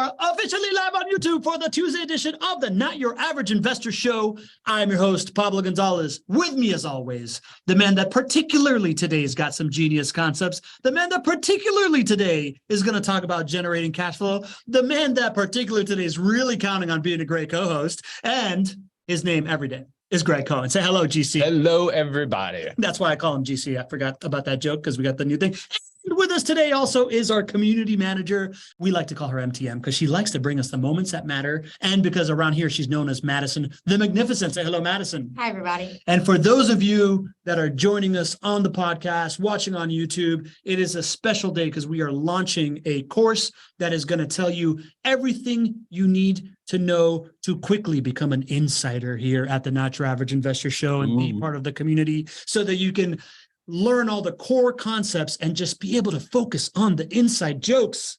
are officially live on YouTube for the Tuesday edition of the Not Your Average Investor Show. I'm your host, Pablo Gonzalez. With me, as always, the man that particularly today's got some genius concepts, the man that particularly today is going to talk about generating cash flow, the man that particularly today is really counting on being a great co-host, and his name every day is Greg Cohen. Say hello, GC. Hello, everybody. That's why I call him GC. I forgot about that joke because we got the new thing. And with us today also is our community manager. We like to call her MTM because she likes to bring us the moments that matter. And because around here, she's known as Madison the Magnificent. Say hello, Madison. Hi, everybody. And for those of you that are joining us on the podcast, watching on YouTube, it is a special day because we are launching a course that is going to tell you everything you need to know to quickly become an insider here at the Not Your Average Investor Show and be part of the community so that you can learn all the core concepts and just be able to focus on the inside jokes.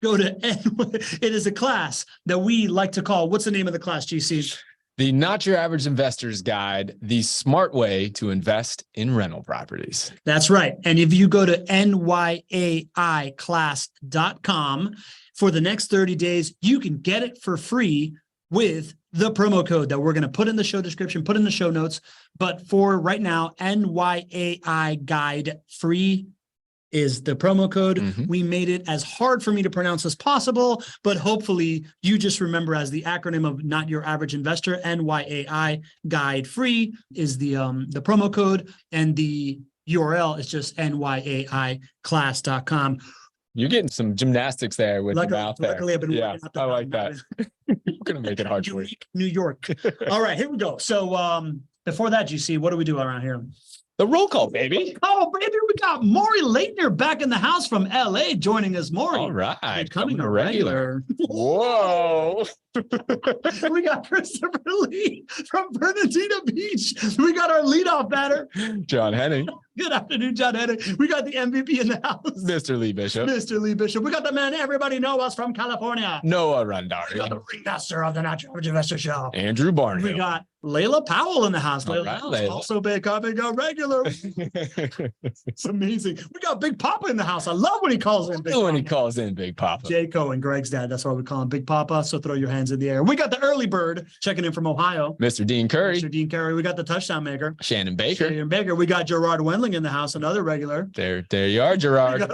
Go to it is a class that we like to call, what's the name of the class, GC? The Not Your Average Investor's Guide, the smart way to invest in rental properties. That's right. And if you go to nyaiclass.com for the next 30 days, you can get it for free with the promo code that we're going to put in the show description, put in the show notes. But for right now, NYAI Guide free is the promo code. We made it as hard for me to pronounce as possible, but hopefully you just remember as the acronym of Not Your Average Investor, NYAI Guide free is the promo code, and the URL is just nyaiclass.com. You're getting some gymnastics there with the mouth there. Luckily, I've been working out the I like that. We're going to make it hard for you. New York. All right, here we go. So before that, GC, what do we do around here? The roll call, baby. Oh, baby, we got Maury Leitner back in the house from LA joining us. Maury. All right. Becoming a regular. Whoa. We got Christopher Lee from Bernardino Beach. We got our leadoff batter, John Henning. Good afternoon, John Henning. We got the MVP in the house, Mr. Lee Bishop. Mr. Lee Bishop. We got the man everybody knows us from California, Noah we got Randari. the ringmaster of the Not Your Average Investor Show, Andrew Barnhill. We got Layla Powell in the house. All Layla right, Powell's Layla. also becoming a regular. It's amazing. We got Big Papa in the house. I love when he calls in Big when he Papa. calls in Big Papa. Jay Cohen, Greg's dad. That's why we call him Big Papa. So throw your hands in the air. We got the early bird checking in from Ohio. Mr. Dean Curry. Mr. Dean Curry. We got the touchdown maker. Shannon Baker. Shannon Baker. We got Gerard Wendling in the house, another regular. There you are, We Gerard. got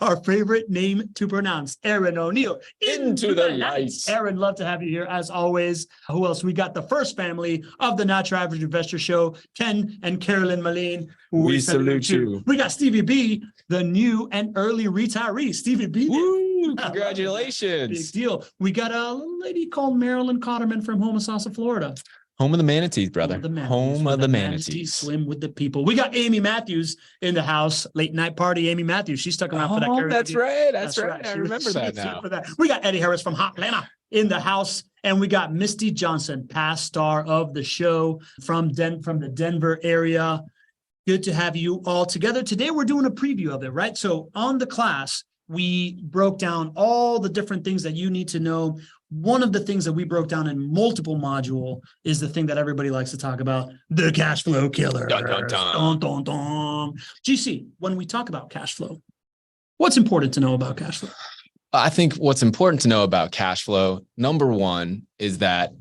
our favorite name to pronounce, Aaron O'Neill. Into the lights. Aaron, love to have you here as always. Who else? We got the first family of the Not Your Average Investor Show, Ken and Carolyn Moline. We salute you. We got Stevie B, the new and early retiree. Stevie B. Woo! Big Congratulations. deal. We got a lady called Marilyn Cotterman from Homosassa, Florida. Home of the manatees, brother. Home of the manatees. Swim with the people. We got Amy Matthews in the house. Late night party. Amy Matthews. She stuck around for that. Oh, that's right. That's right. I She remember was that here now. for that. We got Eddie Harris from Hot Atlanta in the house. And we got Misty Johnson, past star of the show from the Denver area. Good to have you all together. Today, we're doing a preview of it, right? So on the class, we broke down all the different things that you need to know. One of the things that we broke down in multiple module is the thing that everybody likes to talk about, the cash flow killer. Dun, dun, dun. Dun, dun, dun. GC, when we talk about cash flow, what's important to know about cash flow? I think what's important to know about cash flow, number one, is that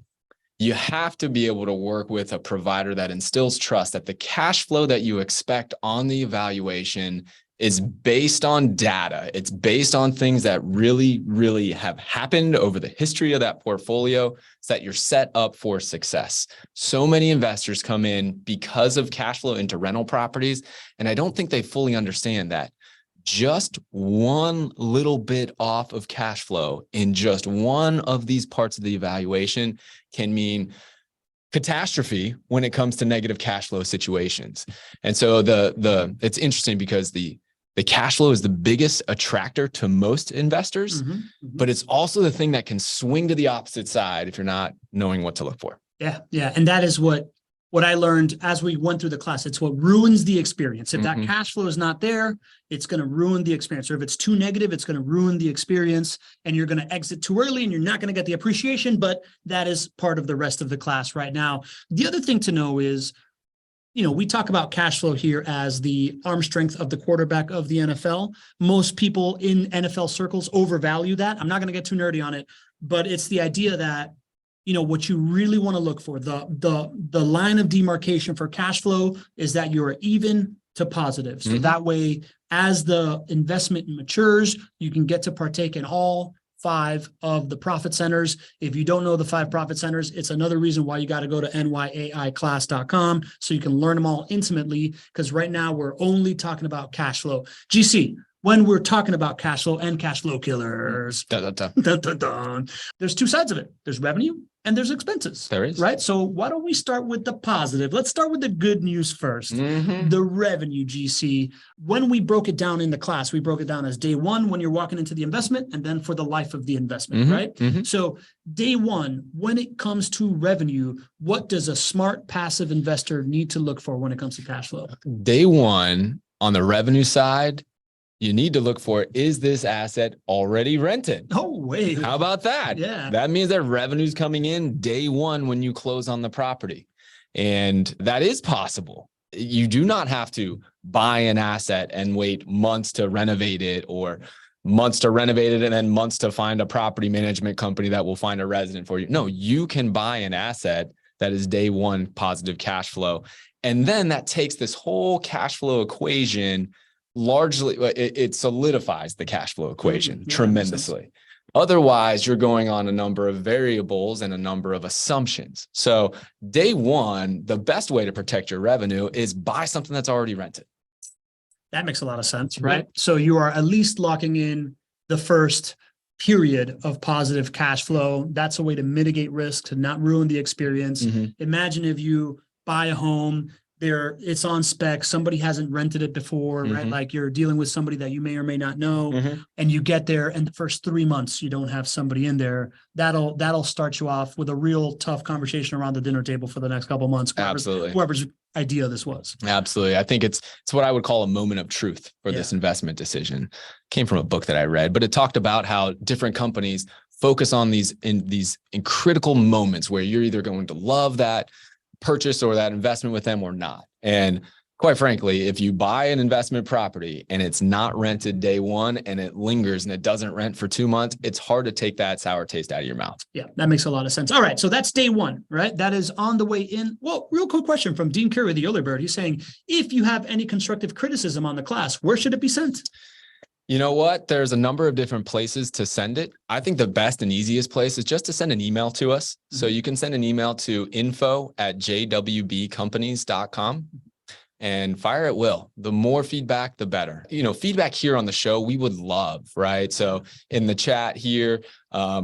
you have to be able to work with a provider that instills trust that the cash flow that you expect on the evaluation is based on data. It's based on things that really, really have happened over the history of that portfolio so that you're set up for success. So many investors come in because of cash flow into rental properties, and I don't think they fully understand that just one little bit off of cash flow in just one of these parts of the evaluation can mean catastrophe when it comes to negative cash flow situations. And so it's interesting because the cash flow is the biggest attractor to most investors, but it's also the thing that can swing to the opposite side if you're not knowing what to look for. Yeah. And that is what I learned as we went through the class. It's what ruins the experience. If that cash flow is not there, it's going to ruin the experience. Or if it's too negative, it's going to ruin the experience and you're going to exit too early and you're not going to get the appreciation, but that is part of the rest of the class right now. The other thing to know is we talk about cash flow here as the arm strength of the quarterback of the NFL. Most people in NFL circles overvalue that. I'm not going to get too nerdy on it, but it's the idea that, what you really want to look for, the line of demarcation for cash flow is that you're even to positive. So that way, as the investment matures, you can get to partake in all 5 of the profit centers. If you don't know the 5 profit centers, it's another reason why you got to go to nyaiclass.com so you can learn them all intimately, because right now we're only talking about cash flow. GC, when we're talking about cash flow and cash flow killers, there's 2 sides of it. There's revenue and there's expenses. There is. Right? So why don't we start with the positive? Let's start with the good news first. The revenue, GC. When we broke it down in the class, we broke it down as day 1 when you're walking into the investment, and then for the life of the investment, right? So day 1, when it comes to revenue, what does a smart passive investor need to look for when it comes to cash flow? Day 1 on the revenue side, you need to look for, is this asset already rented? Oh, wait. How about that? Yeah. That means that revenue's coming in day 1 when you close on the property. And that is possible. You do not have to buy an asset and wait months to renovate it, or months to renovate it and then months to find a property management company that will find a resident for you. No, you can buy an asset that is day 1 positive cash flow. And then that takes this whole cash flow equation, largely, it solidifies the cash flow equation tremendously. Otherwise, you're going on a number of variables and a number of assumptions. So day 1, the best way to protect your revenue is buy something that's already rented. That makes a lot of sense, right? So you are at least locking in the first period of positive cash flow. That's a way to mitigate risk, to not ruin the experience. Imagine if you buy a home, it's on spec, somebody hasn't rented it before, right? Like you're dealing with somebody that you may or may not know, and you get there, and the first 3 months you don't have somebody in there. That'll start you off with a real tough conversation around the dinner table for the next couple of months. Whoever's idea this was. Absolutely. I think it's what I would call a moment of truth for this investment decision. Came from a book that I read, but it talked about how different companies focus on these in critical moments where you're either going to love that purchase or that investment with them or not. And quite frankly, if you buy an investment property and it's not rented day 1 and it lingers and it doesn't rent for 2 months, it's hard to take that sour taste out of your mouth. Yeah, that makes a lot of sense. All right. So that's day 1, right? That is on the way in. Well, real quick question from Dean Curry, the early bird. He's saying, if you have any constructive criticism on the class, where should it be sent? You know what? There's a number of different places to send it. I think the best and easiest place is just to send an email to us. So you can send an email to info@jwbcompanies.com and fire at will. The more feedback, the better. Feedback here on the show, we would love, right? So in the chat here,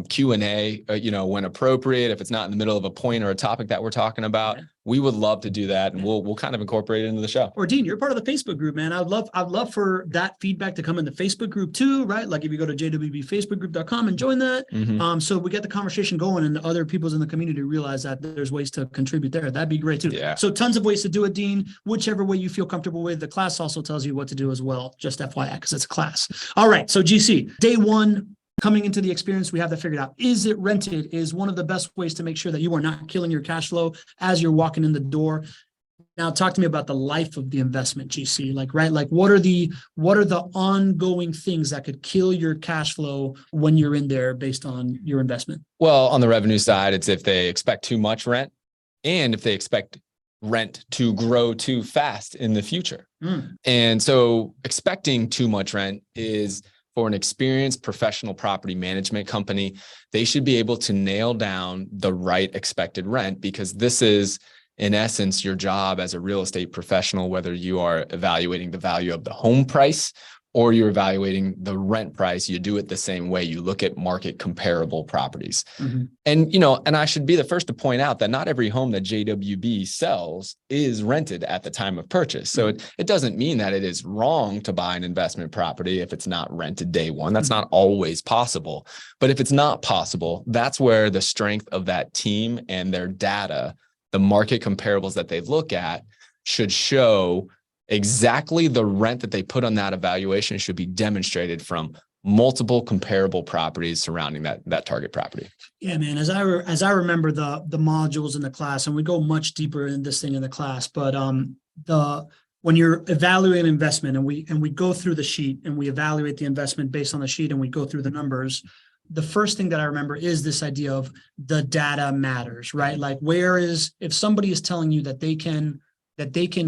Q&A, when appropriate, if it's not in the middle of a point or a topic that we're talking about, we would love to do that, and we'll kind of incorporate it into the show. Or Dean, you're part of the Facebook group, man. I'd love for that feedback to come in the Facebook group too, right? Like if you go to jwbfacebookgroup.com and join that, so we get the conversation going, and the other people's in the community realize that there's ways to contribute there. That'd be great too. Yeah. So tons of ways to do it, Dean. Whichever way you feel comfortable with. The class also tells you what to do as well. Just FYI, because it's a class. All right. So GC, day 1. Coming into the experience, we have that figured out. Is it rented is one of the best ways to make sure that you are not killing your cash flow as you're walking in the door. Now, talk to me about the life of the investment, GC. Like what are the ongoing things that could kill your cash flow when you're in there based on your investment? Well, on the revenue side, it's if they expect too much rent and if they expect rent to grow too fast in the future. And so expecting too much rent is, for an experienced professional property management company, they should be able to nail down the right expected rent, because this is, in essence, your job as a real estate professional, whether you are evaluating the value of the home price or you're evaluating the rent price. You do it the same way. You look at market comparable properties. And I should be the first to point out that not every home that JWB sells is rented at the time of purchase. So it doesn't mean that it is wrong to buy an investment property if it's not rented day 1. That's not always possible. But if it's not possible, that's where the strength of that team and their data, the market comparables that they look at, should show exactly the rent that they put on that evaluation should be demonstrated from multiple comparable properties surrounding that target property. Yeah, man. As I remember the modules in the class, and we go much deeper in this thing in the class, but when you're evaluating investment, and we go through the sheet and we evaluate the investment based on the sheet and we go through the numbers, the first thing that I remember is this idea of the data matters, right? Like, if somebody is telling you that they can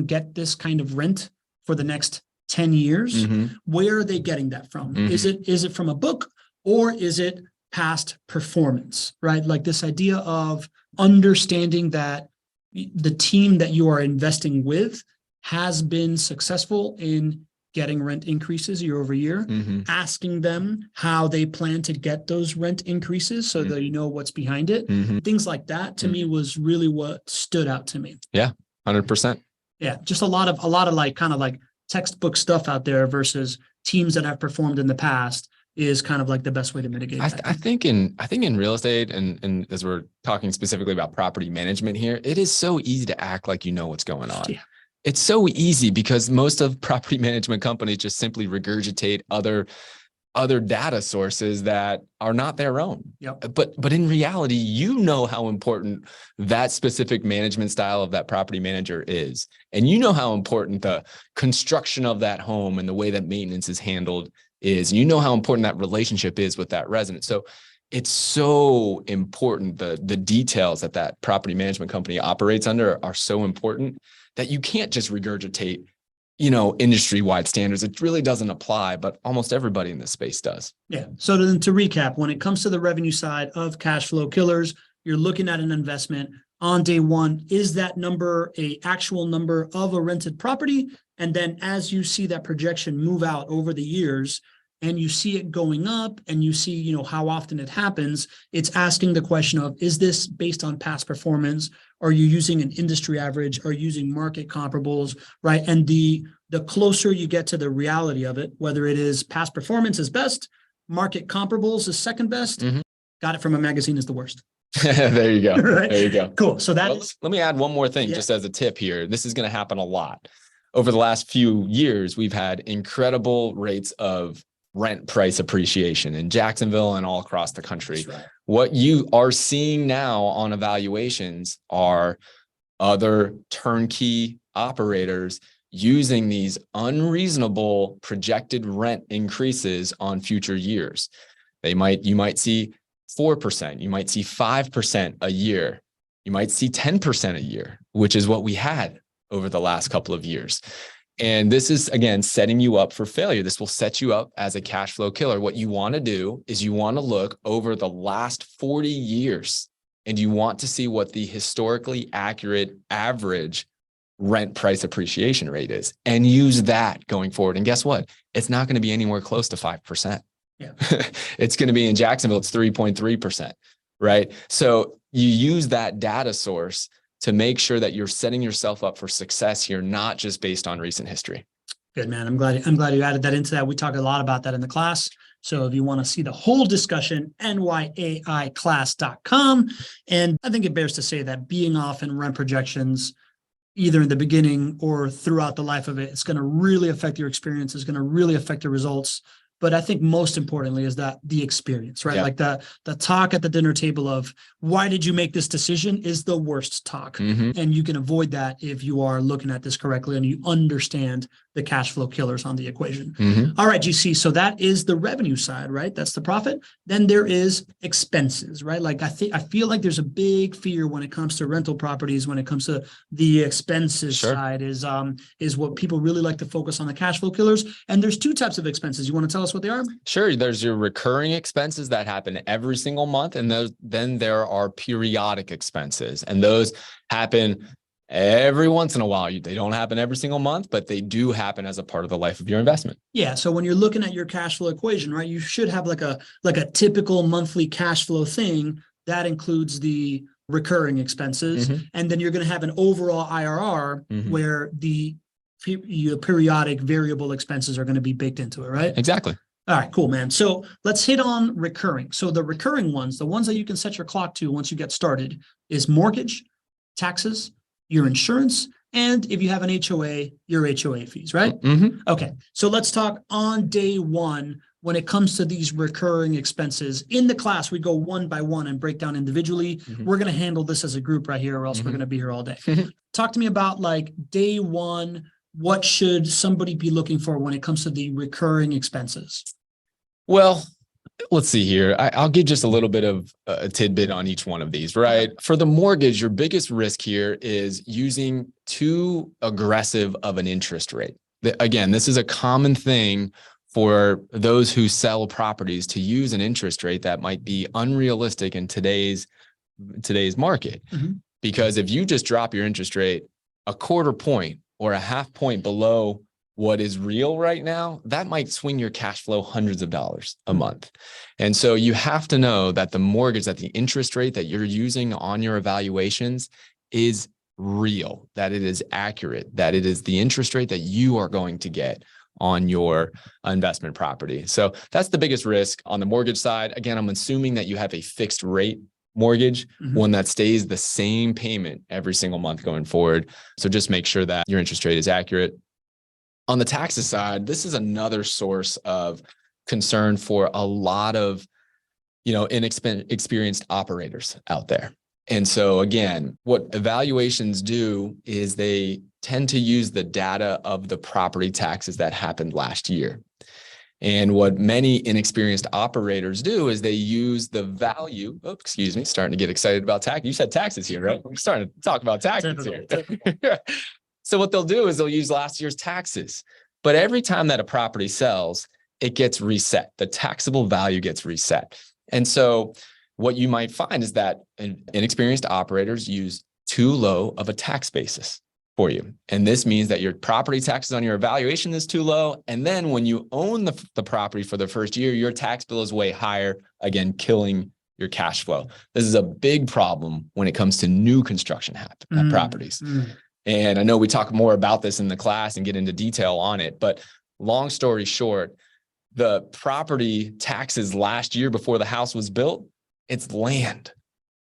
get this kind of rent for the next 10 years, where are they getting that from? Is it from a book, or is it past performance, right? Like this idea of understanding that the team that you are investing with has been successful in getting rent increases year over year, asking them how they plan to get those rent increases so that you know what's behind it. Things like that to me was really what stood out to me. Yeah, 100%. Yeah, just a lot of like kind of like textbook stuff out there versus teams that have performed in the past is kind of like the best way to mitigate that. I think in real estate, and as we're talking specifically about property management here, it is so easy to act like you know what's going on. Yeah. It's so easy because most of property management companies just simply regurgitate other data sources that are not their own. Yep. But in reality, you know how important that specific management style of that property manager is. And you know how important the construction of that home and the way that maintenance is handled is. And you know how important that relationship is with that resident. So it's so important. The details that property management company operates under are so important that you can't just regurgitate, industry-wide standards. It really doesn't apply, but almost everybody in this space does. Yeah. So then to recap, when it comes to the revenue side of cash flow killers, you're looking at an investment on day one. Is that number an actual number of a rented property? And then as you see that projection move out over the years, and you see it going up, and you see, how often it happens, it's asking the question of, is this based on past performance? Are you using an industry average? Are you using market comparables, right? And the closer you get to the reality of it, whether it is past performance is best, market comparables is second best, got it from a magazine is the worst. There you go. Right? There you go. Cool. So let me add one more thing, just as a tip here. This is going to happen a lot. Over the last few years, we've had incredible rates of rent price appreciation in Jacksonville and all across the country. Right. What you are seeing now on evaluations are other turnkey operators using these unreasonable projected rent increases on future years. You might see 4%, you might see 5% a year, you might see 10% a year, which is what we had over the last couple of years. And this is, again, setting you up for failure. This will set you up as a cash flow killer. What you want to do is you want to look over the last 40 years, and you want to see what the historically accurate average rent price appreciation rate is, and use that going forward. And guess what? It's not going to be anywhere close to 5%. Yeah. It's going to be in Jacksonville, it's 3.3%, right? So you use that data source to make sure that you're setting yourself up for success here, not just based on recent history. Good, man. I'm glad you added that into that. We talk a lot about that in the class. So if you want to see the whole discussion, nyaiclass.com. And I think it bears to say that being off in rent projections, either in the beginning or throughout the life of it, it's going to really affect your experience. It's going to really affect your results. But I think most importantly is that the experience, right? Yeah. Like the talk at the dinner table of why did you make this decision is the worst talk. And you can avoid that if you are looking at this correctly and you understand the cash flow killers on the equation. All right, GC. So that is the revenue side, right? That's the profit. Then there is expenses, right? Like I feel like there's a big fear when it comes to rental properties, when it comes to the expenses side is what people really like to focus on, the cash flow killers. And there's two types of expenses. You want to tell us what they are? Sure. There's your recurring expenses that happen every single month. And then there are periodic expenses, and those happen every once in a while. They don't happen every single month, but they do happen as a part of the life of your investment. Yeah. So when you're looking at your cash flow equation, right, you should have like a typical monthly cash flow thing that includes the recurring expenses. And then you're going to have an overall IRR where your periodic variable expenses are going to be baked into it, right? Exactly. All right, cool, man. So let's hit on recurring. So the recurring ones, the ones that you can set your clock to once you get started, is mortgage, taxes, your insurance, and if you have an HOA, your HOA fees, right? Okay. So let's talk on day one. when it comes to these recurring expenses. In the class, we go one by one and break down individually. We're going to handle this as a group right here, or else we're going to be here all day. Talk to me about like day one. What should somebody be looking for when it comes to the recurring expenses? Well, let's see here. I'll give just a little bit of a tidbit on each one of these, right? For the mortgage, your biggest risk here is using too aggressive of an interest rate. Again, this is a common thing for those who sell properties, to use an interest rate that might be unrealistic in today's market. Because if you just drop your interest rate a quarter point or a half point below what is real right now, that might swing your cash flow hundreds of dollars a month. And so you have to know that the mortgage, that the interest rate that you're using on your evaluations is real, that it is accurate, that it is the interest rate that you are going to get on your investment property. So that's the biggest risk on the mortgage side. Again, I'm assuming that you have a fixed rate mortgage, one that stays the same payment every single month going forward. So just make sure that your interest rate is accurate. On the taxes side, this is another source of concern for a lot of, inexperienced operators out there. And so again, what evaluations do is they tend to use the data of the property taxes that happened last year. And what many inexperienced operators do is they use the value. Oh, excuse me, starting to get excited about tax. You said taxes here, right? We're starting to talk about taxes here. So what they'll do is they'll use last year's taxes. But every time that a property sells, it gets reset. The taxable value gets reset. And so what you might find is that inexperienced operators use too low of a tax basis for you. And this means that your property taxes on your evaluation is too low. And then when you own the property for the first year, your tax bill is way higher, again, killing your cash flow. This is a big problem when it comes to new construction properties. And I know we talk more about this in the class and get into detail on it, but long story short, the property taxes last year before the house was built, it's land.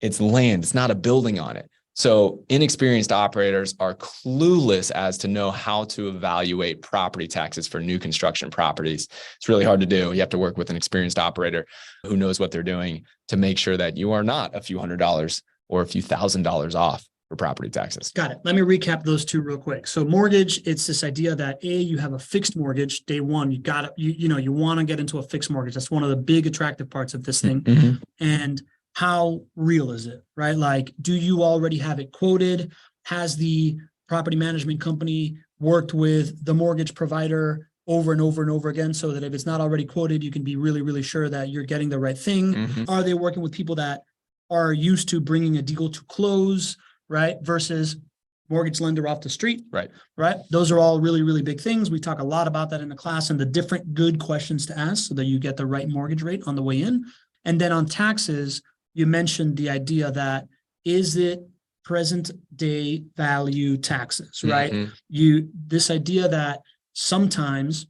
It's land. It's not a building on it. So inexperienced operators are clueless as to know how to evaluate property taxes for new construction properties. It's really hard to do. You have to work with an experienced operator who knows what they're doing to make sure that you are not a few $100s or a few $1,000s off for property taxes. Got it. Let me recap those two real quick. So mortgage, it's this idea that you have a fixed mortgage day one. You got it. You want to get into a fixed mortgage. That's one of the big attractive parts of this thing. And how real is it, right? Like, do you already have it quoted? Has the property management company worked with the mortgage provider over and over and over again, so that if it's not already quoted, you can be really, really sure that you're getting the right thing? Are they working with people that are used to bringing a deal to close, right? Versus mortgage lender off the street, right? Those are all really, really big things. We talk a lot about that in the class and the different good questions to ask so that you get the right mortgage rate on the way in. And then on taxes, you mentioned the idea that, is it present day value taxes, right? This idea that sometimes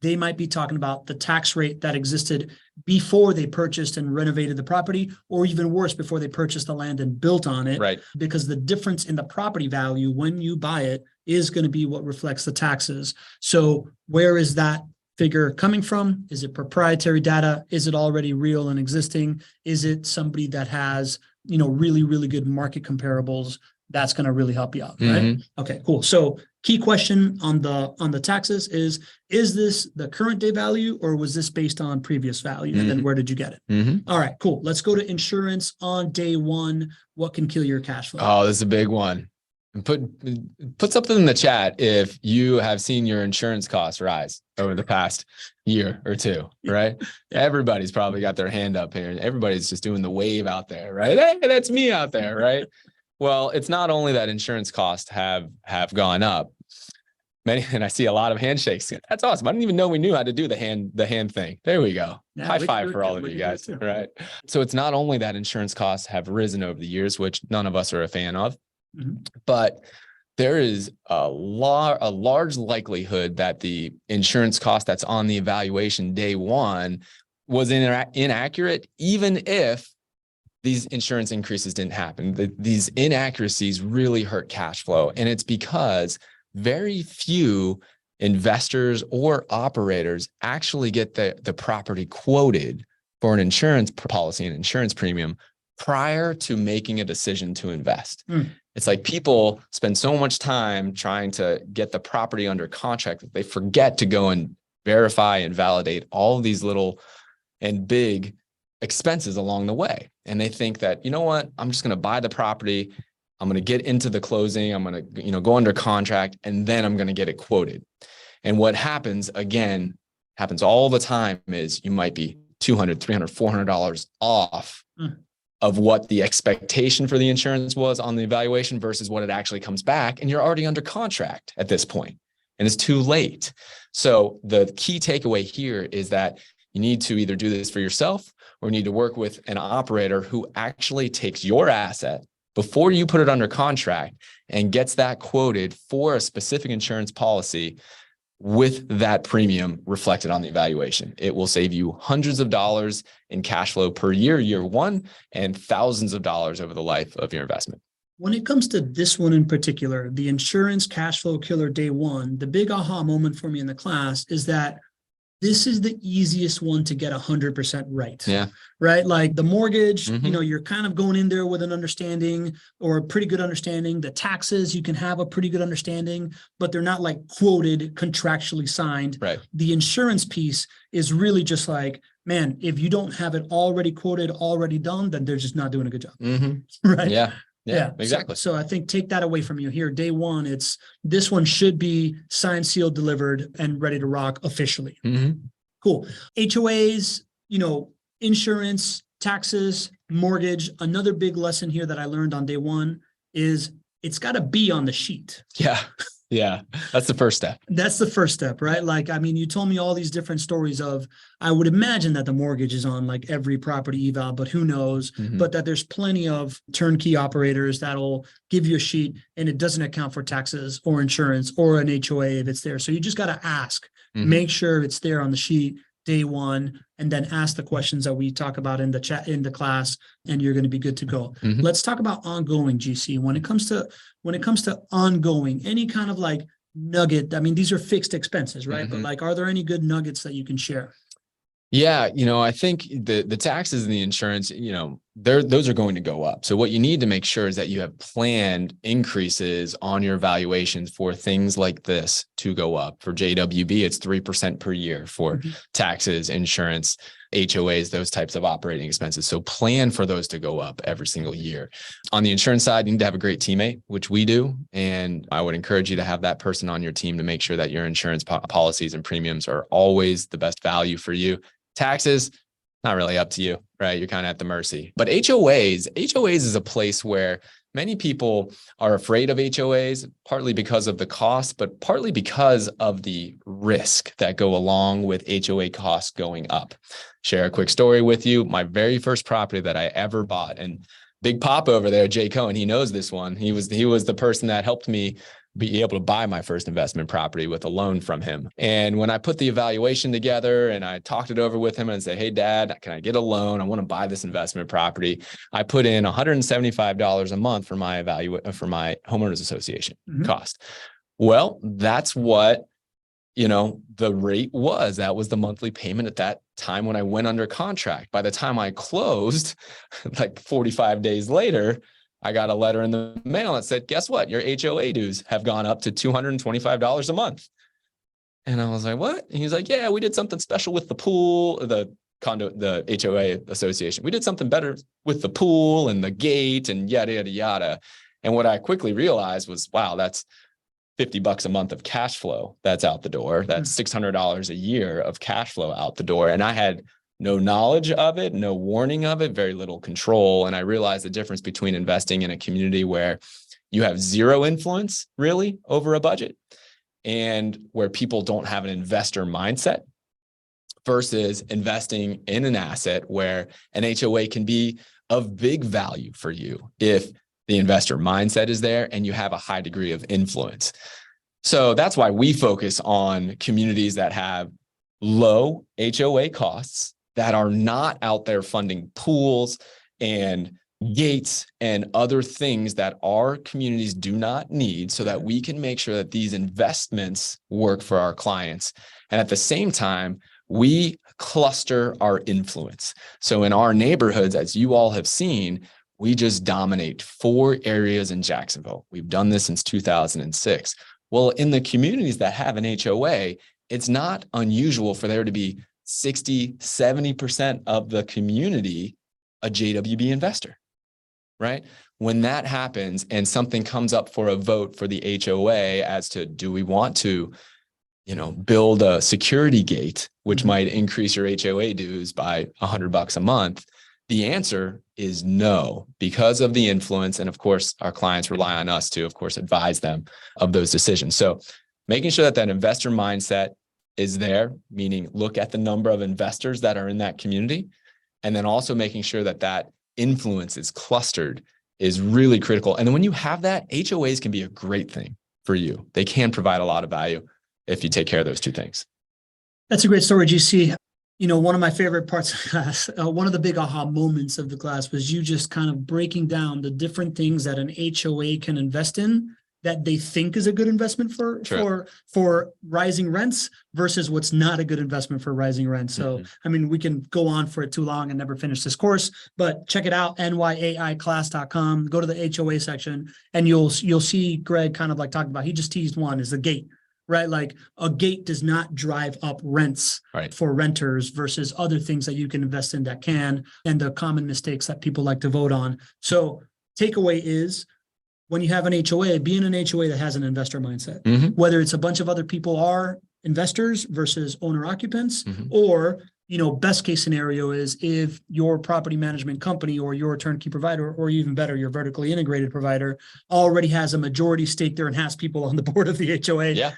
they might be talking about the tax rate that existed before they purchased and renovated the property, or even worse, before they purchased the land and built on it. Right. Because the difference in the property value when you buy it is going to be what reflects the taxes. So where is that figure coming from? Is it proprietary data? Is it already real and existing? Is it somebody that has, really, really good market comparables? That's going to really help you out, right? Okay, cool. So key question on the taxes is this the current day value, or was this based on previous value? And then where did you get it? All right, cool. Let's go to insurance on day one. What can kill your cash flow? Oh, this is a big one. Put something in the chat if you have seen your insurance costs rise over the past year or two, right? Everybody's probably got their hand up here. Everybody's just doing the wave out there, right? Hey, that's me out there, right? Well, it's not only that insurance costs have gone up. And I see a lot of handshakes. That's awesome. I didn't even know we knew how to do the hand thing. There we go. Yeah, high five for all of you guys, right? So it's not only that insurance costs have risen over the years, which none of us are a fan of, but there is a large likelihood that the insurance cost that's on the evaluation day one was inaccurate, even if these insurance increases didn't happen. These inaccuracies really hurt cash flow. And it's because very few investors or operators actually get the property quoted for an insurance policy and insurance premium prior to making a decision to invest. It's like people spend so much time trying to get the property under contract that they forget to go and verify and validate all of these little and big expenses along the way. And they think that, you know what, I'm just going to buy the property. I'm going to get into the closing. I'm going to, go under contract, and then I'm going to get it quoted. And what happens all the time is you might be $200, $300, $400 off of what the expectation for the insurance was on the evaluation versus what it actually comes back. And you're already under contract at this point, and it's too late. So the key takeaway here is that you need to either do this for yourself or need to work with an operator who actually takes your asset before you put it under contract and gets that quoted for a specific insurance policy with that premium reflected on the evaluation. It will save you hundreds of dollars in cash flow per year one, and thousands of dollars over the life of your investment. When it comes to this one in particular, the insurance cash flow killer day one, the big aha moment for me in the class is that this is the easiest one to get 100% right. Yeah. Right. Like the mortgage, you're kind of going in there with an understanding or a pretty good understanding. The taxes, you can have a pretty good understanding, but they're not like quoted, contractually signed. Right. The insurance piece is really just like, man, if you don't have it already quoted, already done, then they're just not doing a good job. Right. Yeah, exactly. So I think take that away from you here. Day one, this one should be signed, sealed, delivered, and ready to rock officially. Cool. HOAs, insurance, taxes, mortgage. Another big lesson here that I learned on day one is it's got to be on the sheet. Yeah. That's the first step. That's the first step, right? Like, I mean, you told me all these different stories of, I would imagine that the mortgage is on like every property eval, but who knows, but that there's plenty of turnkey operators that'll give you a sheet and it doesn't account for taxes or insurance or an HOA if it's there. So you just got to ask, make sure it's there on the sheet day one, and then ask the questions that we talk about in the chat, in the class, and you're going to be good to go. Let's talk about ongoing, GC. When it comes to ongoing, any kind of like nugget, I mean, these are fixed expenses, right? But like, are there any good nuggets that you can share? Yeah, I think the taxes and the insurance, those are going to go up. So what you need to make sure is that you have planned increases on your valuations for things like this to go up. For JWB, it's 3% per year for taxes, insurance, HOAs, those types of operating expenses. So plan for those to go up every single year. On the insurance side, you need to have a great teammate, which we do. And I would encourage you to have that person on your team to make sure that your insurance policies and premiums are always the best value for you. Taxes, not really up to you, right? You're kind of at the mercy. But HOAs is a place where many people are afraid of HOAs, partly because of the cost, but partly because of the risk that go along with HOA costs going up. Share a quick story with you. My very first property that I ever bought, and Big Pop over there, Jay Cohen, he knows this one. He was the person that helped me be able to buy my first investment property with a loan from him. And when I put the evaluation together and I talked it over with him and said, hey, Dad, can I get a loan? I want to buy this investment property. I put in $175 a month for my homeowners association cost. Well, that's what, the rate was. That was the monthly payment at that time when I went under contract. By the time I closed, like 45 days later, I got a letter in the mail that said, guess what? Your HOA dues have gone up to $225 a month. And I was like, what? And he's like, yeah, we did something special with the pool, the HOA association. We did something better with the pool and the gate and yada, yada, yada. And what I quickly realized was, wow, that's $50 a month of cash flow that's out the door. That's $600 a year of cash flow out the door. And I had no knowledge of it, no warning of it, very little control. And I realized the difference between investing in a community where you have zero influence really over a budget and where people don't have an investor mindset versus investing in an asset where an HOA can be of big value for you if the investor mindset is there and you have a high degree of influence. So that's why we focus on communities that have low HOA costs, that are not out there funding pools and gates and other things that our communities do not need so that we can make sure that these investments work for our clients. And at the same time, we cluster our influence. So in our neighborhoods, as you all have seen, we just dominate 4 areas in Jacksonville. We've done this since 2006. Well, in the communities that have an HOA, it's not unusual for there to be 60, 70% of the community a JWB investor, right? When that happens and something comes up for a vote for the HOA as to, do we want to, build a security gate, which might increase your HOA dues by $100 a month? The answer is no, because of the influence. And of course, our clients rely on us to, of course, advise them of those decisions. So making sure that that investor mindset is there, meaning look at the number of investors that are in that community, and then also making sure that that influence is clustered is really critical. And then when you have that, HOAs can be a great thing for you. They can provide a lot of value if you take care of those 2 things. That's a great story, GC. One of my favorite parts of class, one of the big aha moments of the class was you just kind of breaking down the different things that an HOA can invest in that they think is a good investment for rising rents versus what's not a good investment for rising rents. So, I mean, we can go on for it too long and never finish this course, but check it out, nyaiclass.com, go to the HOA section, and you'll see Greg kind of like talking about, he just teased one, is the gate, right? Like a gate does not drive up rents for renters versus other things that you can invest in that can, and the common mistakes that people like to vote on. So takeaway is, when you have an HOA, be in an HOA that has an investor mindset, whether it's a bunch of other people are investors versus owner occupants, or, best case scenario is if your property management company or your turnkey provider, or even better, your vertically integrated provider already has a majority stake there and has people on the board of the HOA. Yeah.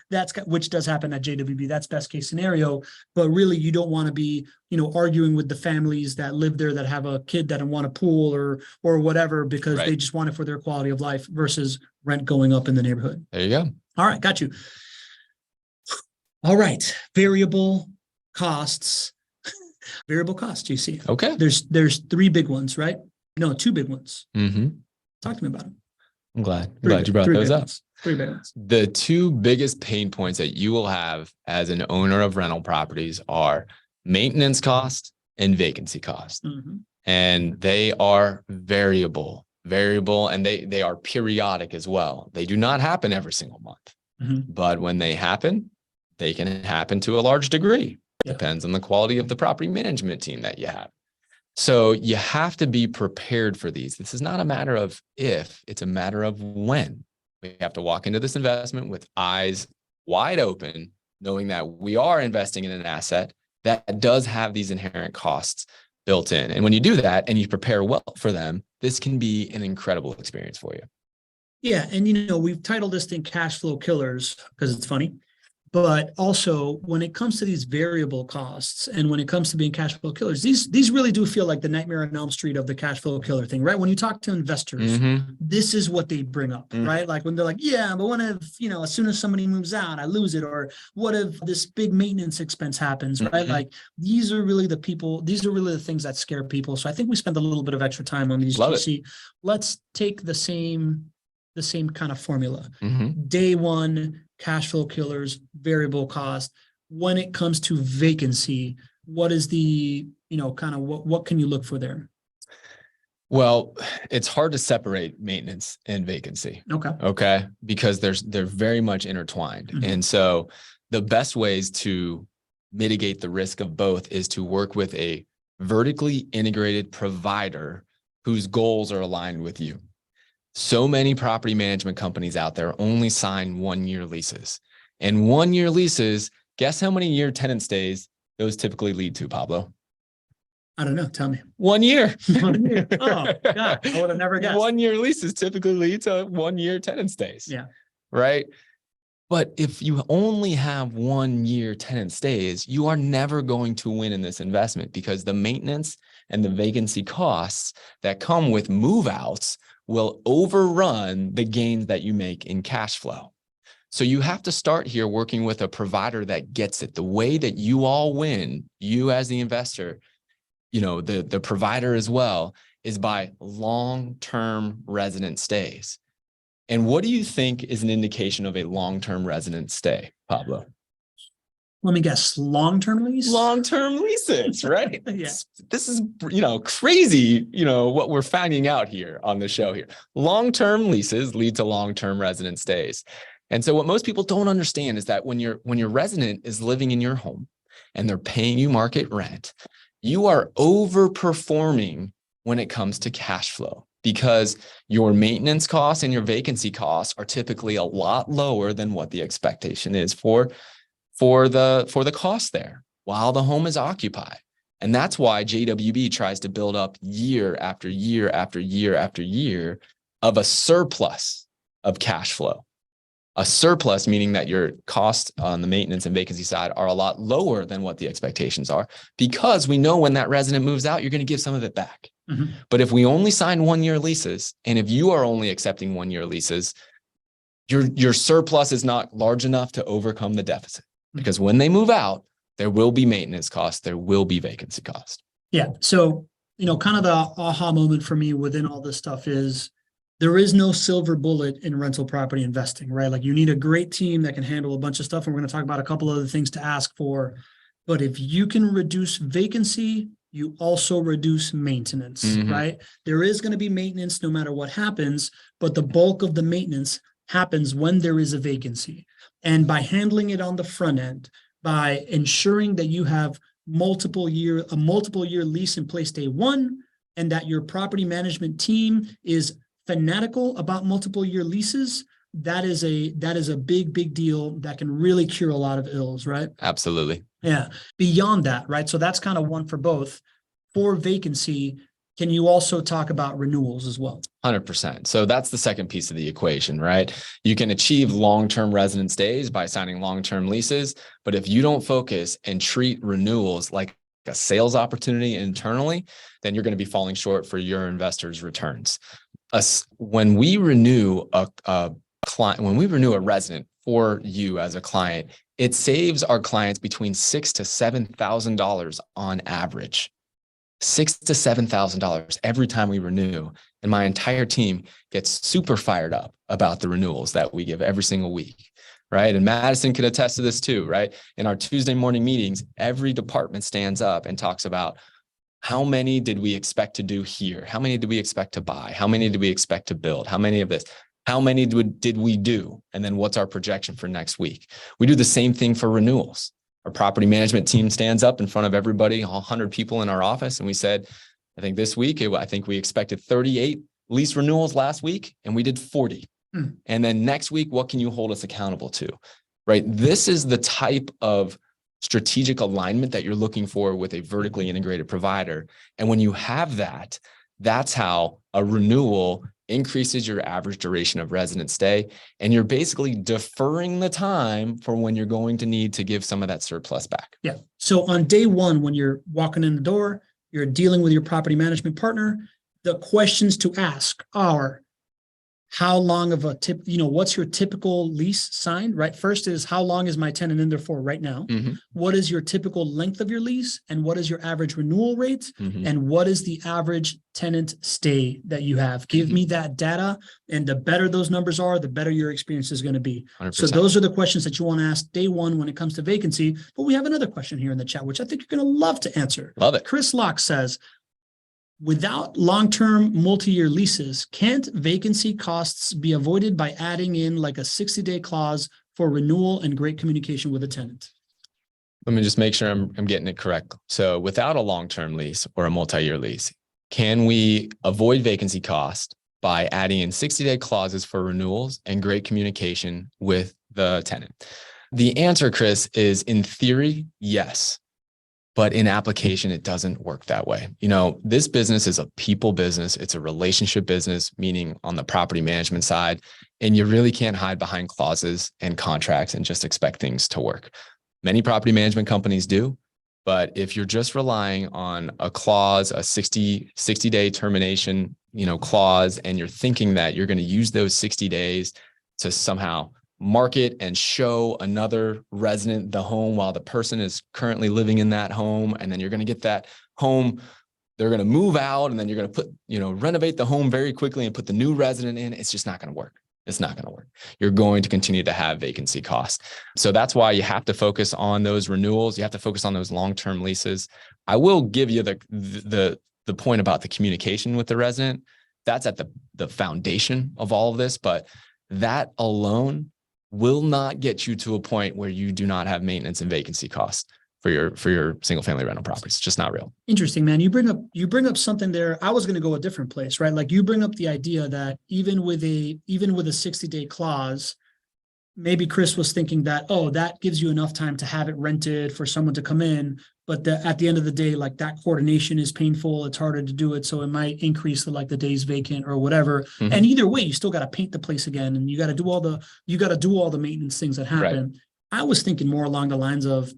Which does happen at JWB. That's best case scenario. But really, you don't want to be, arguing with the families that live there that have a kid that want a pool or whatever, because they just want it for their quality of life versus rent going up in the neighborhood. There you go. All right. Got you. All right. Variable costs. Variable costs, you see. Okay. There's 3 big ones, right? No, 2 big ones. Talk to me about them. I'm glad you brought those up. 3 big ones. The 2 biggest pain points that you will have as an owner of rental properties are maintenance cost and vacancy cost. And they are variable, and they are periodic as well. They do not happen every single month, but when they happen, they can happen to a large degree. Depends on the quality of the property management team that you have. So you have to be prepared for these. This is not a matter of if, it's a matter of when. We have to walk into this investment with eyes wide open, knowing that we are investing in an asset that does have these inherent costs built in. And when you do that and you prepare well for them, this can be an incredible experience for you. Yeah. And, we've titled this thing Cash Flow Killers because it's funny. But also, when it comes to these variable costs and when it comes to being cash flow killers, these really do feel like the Nightmare on Elm Street of the cash flow killer thing, right? When you talk to investors, this is what they bring up, right? Like when they're like, yeah, but what if, as soon as somebody moves out, I lose it? Or what if this big maintenance expense happens, right? Like these are really the things that scare people. So I think we spend a little bit of extra time on these. GC. Let's take the same kind of formula. Day one, cash flow killers, variable cost. When it comes to vacancy, what is the, what can you look for there? Well, it's hard to separate maintenance and vacancy. Okay. Because they're very much intertwined. And so the best ways to mitigate the risk of both is to work with a vertically integrated provider whose goals are aligned with you. So many property management companies out there only sign 1-year leases. And 1-year leases, guess how many year tenant stays those typically lead to, Pablo? I don't know. Tell me. 1 year. 1 year. Oh, God. I would have never guessed. 1-year leases typically lead to 1-year tenant stays. Yeah. Right. But if you only have 1-year tenant stays, you are never going to win in this investment because the maintenance and the vacancy costs that come with move outs will overrun the gains that you make in cash flow. So you have to start here working with a provider that gets it. The way that you all win, you as the investor, the provider as well, is by long-term resident stays. And what do you think is an indication of a long-term resident stay, Pablo? Let me guess, long-term lease? Long-term leases, right? Yeah. This is, crazy, what we're finding out here on the show here. Long-term leases lead to long-term resident stays. And so what most people don't understand is that when your resident is living in your home and they're paying you market rent, you are overperforming when it comes to cash flow, because your maintenance costs and your vacancy costs are typically a lot lower than what the expectation is for the cost there while the home is occupied. And that's why JWB tries to build up year after year after year after year of a surplus of cash flow. A surplus meaning that your costs on the maintenance and vacancy side are a lot lower than what the expectations are, because we know when that resident moves out, you're going to give some of it back. Mm-hmm. But if we only sign 1-year leases, and if you are only accepting 1-year leases, your surplus is not large enough to overcome the deficit. Because when they move out, there will be maintenance costs, there will be vacancy costs. Yeah. So, kind of the aha moment for me within all this stuff is there is no silver bullet in rental property investing, right? Like, you need a great team that can handle a bunch of stuff. And we're going to talk about a couple other things to ask for. But if you can reduce vacancy, you also reduce maintenance, right? There is going to be maintenance no matter what happens, but the bulk of the maintenance happens when there is a vacancy. And by handling it on the front end, by ensuring that you have a multiple year lease in place day one, and that your property management team is fanatical about multiple year leases, that is a big deal that can really cure a lot of ills, right? Absolutely. Yeah. Beyond that, right? So that's kind of one for both. For vacancy, can you also talk about renewals as well? 100%. So that's the second piece of the equation, right? You can achieve long-term resident stays by signing long-term leases, but if you don't focus and treat renewals like a sales opportunity internally, then you're going to be falling short for your investors' returns. When we renew a client, when we renew a resident for you as a client, it saves our clients between $6,000 to $7,000 on average. $6,000 to $7,000 every time we renew. And my entire team gets super fired up about the renewals that we give every single week, right? And Madison could attest to this too, right? In our Tuesday morning meetings, every department stands up and talks about how many did we expect to do here? How many did we expect to buy? How many did we expect to build? How many of this? How many did we do? And then what's our projection for next week? We do the same thing for renewals. Our property management team stands up in front of everybody, 100 people in our office. And we said, I think this week, I think we expected 38 lease renewals last week, and we did 40. And then next week, what can you hold us accountable to, right? This is the type of strategic alignment that you're looking for with a vertically integrated provider. And when you have that, that's how a renewal increases your average duration of resident stay. And you're basically deferring the time for when you're going to need to give some of that surplus back. Yeah. So on day one, when you're walking in the door, you're dealing with your property management partner, the questions to ask are, how long of a what's your typical lease signed, right? First is, how long is my tenant in there for right now? What is your typical length of your lease? And what is your average renewal rate? And what is the average tenant stay that you have? Give me that data. And the better those numbers are, the better your experience is going to be. 100%. So those are the questions that you want to ask day one when it comes to vacancy. But we have another question here in the chat, which I think you're going to love to answer. Love it. Chris Locke says, without long-term multi-year leases, can't vacancy costs be avoided by adding in like a 60-day clause for renewal and great communication with a tenant? Let me just make sure I'm getting it correct. So without a long-term lease or a multi-year lease, can we avoid vacancy cost by adding in 60-day clauses for renewals and great communication with the tenant? The answer, Chris, is in theory, yes. But in application, it doesn't work that way. This business is a people business. It's a relationship business, meaning on the property management side. And you really can't hide behind clauses and contracts and just expect things to work. Many property management companies do. But if you're just relying on a clause, a 60-day termination, clause, and you're thinking that you're going to use those 60 days to somehow market and show another resident the home while the person is currently living in that home, and then you're going to get that home they're going to move out and then you're going to put, renovate the home very quickly and put the new resident in. It's just not going to work. It's not going to work. You're going to continue to have vacancy costs. So that's why you have to focus on those renewals. You have to focus on those long-term leases. I will give you the point about the communication with the resident. That's at the foundation of all of this, but that alone will not get you to a point where you do not have maintenance and vacancy costs for your single family rental properties. It's just not real. Interesting, man. You bring up something there. I was going to go a different place, right? Like you bring up the idea that even with a 60-day clause, maybe Chris was thinking that, oh, that gives you enough time to have it rented for someone to come in. But at the end of the day, like that coordination is painful. It's harder to do it. So it might increase the days vacant or whatever. Mm-hmm. And either way, you still got to paint the place again. And you got to do all the maintenance things that happen. Right. I was thinking more along the lines of,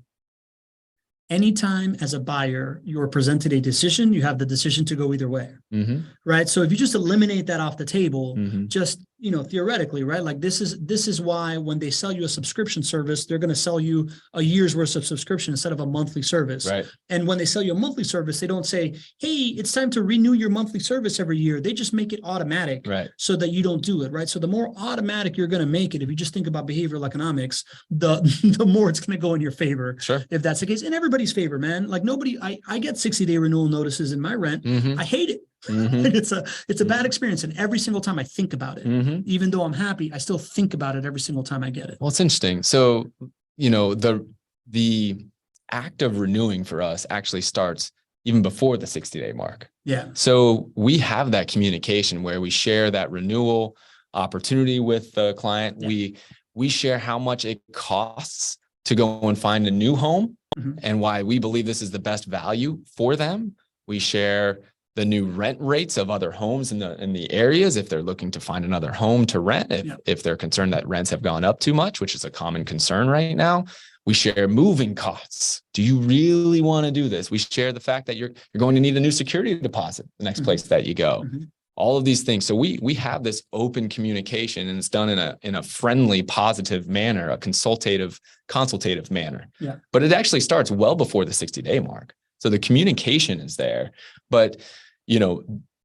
anytime as a buyer, you're presented a decision, you have the decision to go either way, mm-hmm. right? So if you just eliminate that off the table, mm-hmm. just, theoretically, right? Like this is why when they sell you a subscription service, they're going to sell you a year's worth of subscription instead of a monthly service. Right. And when they sell you a monthly service, they don't say, hey, it's time to renew your monthly service every year. They just make it automatic, right, so that you don't do it, right? So the more automatic you're going to make it, if you just think about behavioral economics, the more it's going to go in your favor. Sure. If that's the case, in everybody's favor, man. Like I get 60-day renewal notices in my rent. Mm-hmm. I hate it. Mm-hmm. It's a bad experience. And every single time I think about it, mm-hmm. even though I'm happy, I still think about it every single time I get it. Well, it's interesting. So, the act of renewing for us actually starts even before the 60-day mark. Yeah. So we have that communication where we share that renewal opportunity with the client. Yeah. We share how much it costs to go and find a new home, mm-hmm. and why we believe this is the best value for them. We share the new rent rates of other homes in the areas if they're looking to find another home to rent, if they're concerned that rents have gone up too much, which is a common concern right now. We share moving costs. Do you really want to do this? We share the fact that you're going to need a new security deposit the next mm-hmm. place that you go. Mm-hmm. All of these things. So we have this open communication, and it's done in a friendly, positive manner, a consultative manner. Yeah. But it actually starts well before the 60-day mark. So the communication is there. But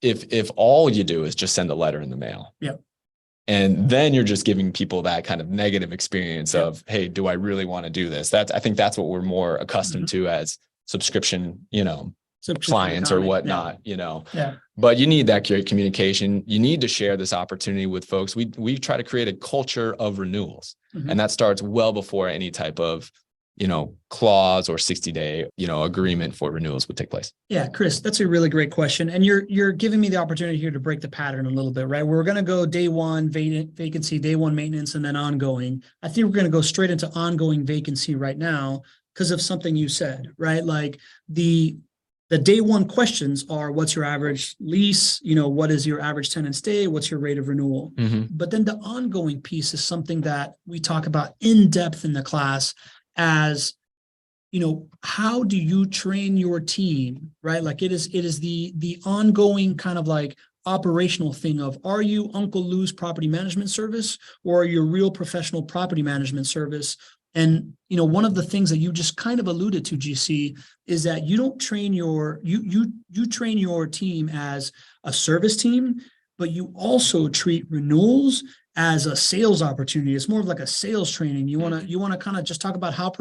if all you do is just send a letter in the mail, yeah, and then you're just giving people that kind of negative experience of, hey, do I really want to do this? I think that's what we're more accustomed mm-hmm. to as subscription, clients or whatnot, Yeah. But you need that communication. You need to share this opportunity with folks. We try to create a culture of renewals, mm-hmm. and that starts well before any type of clause or 60-day, agreement for renewals would take place. Yeah, Chris, that's a really great question. And you're giving me the opportunity here to break the pattern a little bit, right? We're going to go day one vacancy, day one maintenance, and then ongoing. I think we're going to go straight into ongoing vacancy right now because of something you said, right? Like the day one questions are, what's your average lease? What is your average tenant stay? What's your rate of renewal? Mm-hmm. But then the ongoing piece is something that we talk about in depth in the class as, how do you train your team, right? Like it is the ongoing kind of like operational thing of, are you Uncle Lou's property management service, or are you a real professional property management service? And, one of the things that you just kind of alluded to, GC, is that you don't train you train your team as a service team, but you also treat renewals as a sales opportunity. It's more of like a sales training. You want to kind of just talk about how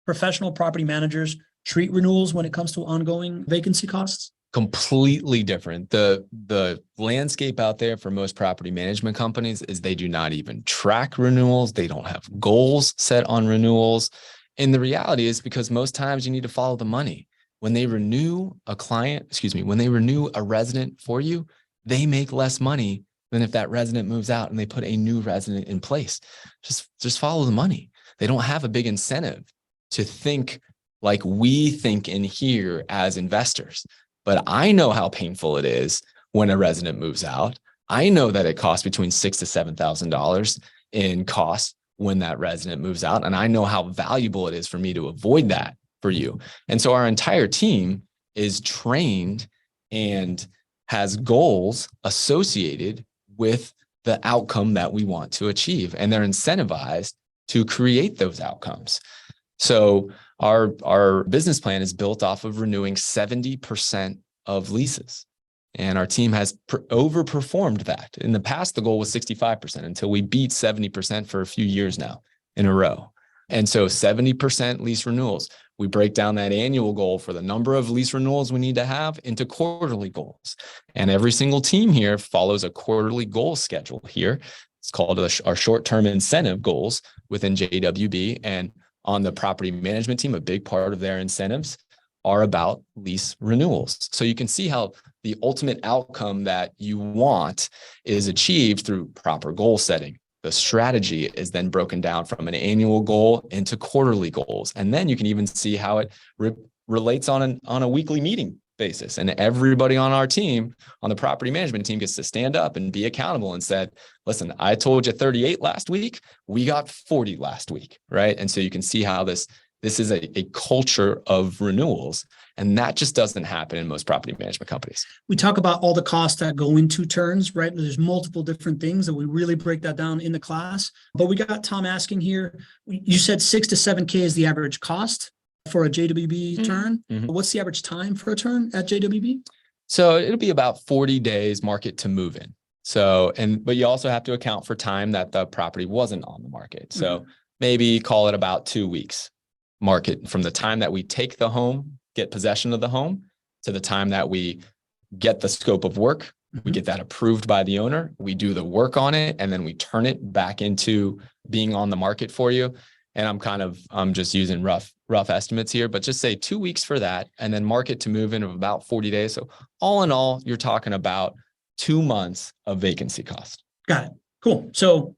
professional property managers treat renewals when it comes to ongoing vacancy costs? Completely different. The landscape out there for most property management companies is they do not even track renewals. They don't have goals set on renewals. And the reality is, because most times you need to follow the money. When they renew when they renew a resident for you, they make less money than if that resident moves out and they put a new resident in place. Just follow the money. They don't have a big incentive to think like we think in here as investors. But I know how painful it is when a resident moves out. I know that it costs between $6,000 to $7,000 in costs when that resident moves out. And I know how valuable it is for me to avoid that for you. And so our entire team is trained and has goals associated with the outcome that we want to achieve. And they're incentivized to create those outcomes. So our business plan is built off of renewing 70% of leases. And our team has overperformed that. In the past, the goal was 65% until we beat 70% for a few years now in a row. And so 70% lease renewals. We break down that annual goal for the number of lease renewals we need to have into quarterly goals. And every single team here follows a quarterly goal schedule here. It's called our short-term incentive goals within JWB. And on the property management team, a big part of their incentives are about lease renewals. So you can see how the ultimate outcome that you want is achieved through proper goal setting. The strategy is then broken down from an annual goal into quarterly goals. And then you can even see how it relates on a weekly meeting basis. And everybody on our team, on the property management team, gets to stand up and be accountable and said, listen, I told you 38 last week, we got 40 last week, right? And so you can see how this is a culture of renewals. And that just doesn't happen in most property management companies. We talk about all the costs that go into turns, right? There's multiple different things that we really break that down in the class. But we got Tom asking here, you said 6 to 7K is the average cost for a JWB turn. Mm-hmm. What's the average time for a turn at JWB? So it'll be about 40 days market to move in. So, but you also have to account for time that the property wasn't on the market. So maybe call it about 2 weeks market from the time that we take the home, get possession of the home, to the time that we get the scope of work. We get that approved by the owner. We do the work on it, and then we turn it back into being on the market for you. And I'm just using rough estimates here, but just say 2 weeks for that, and then market to move in of about 40 days. So all in all, you're talking about 2 months of vacancy cost. Got it. Cool. So,